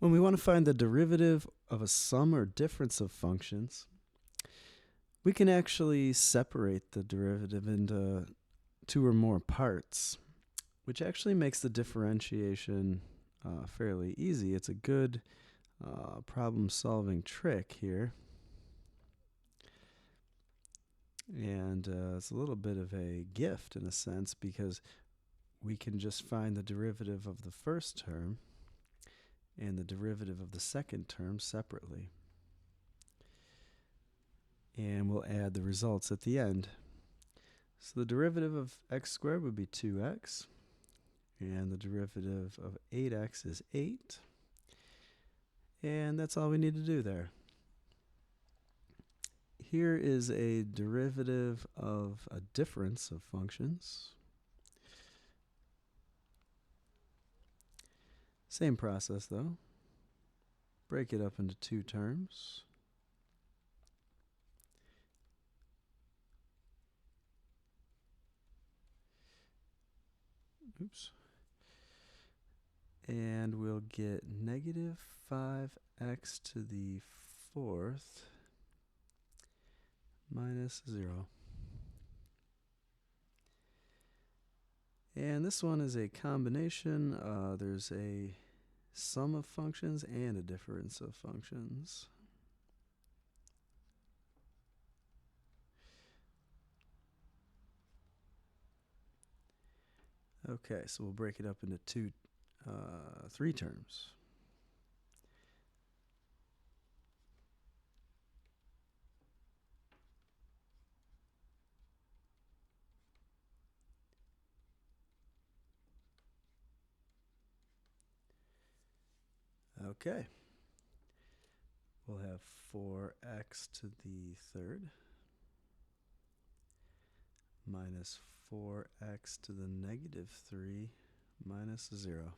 When we want to find the derivative of a sum or difference of functions, we can actually separate the derivative into two or more parts, which actually makes the differentiation fairly easy. It's a good problem-solving trick here. And it's a little bit of a gift in a sense, because we can just find the derivative of the first term and the derivative of the second term separately. And we'll add the results at the end. So the derivative of x squared would be 2x, and the derivative of 8x is 8. And that's all we need to do there. Here is a derivative of a difference of functions. Same process though. Break it up into two terms. Oops. And we'll get negative 5x to the fourth minus 0. And this one is a combination. There's a sum of functions and a difference of functions. Okay, so we'll break it up into three terms. Okay. We'll have 4x to the third minus 4x to the negative 3 minus 0.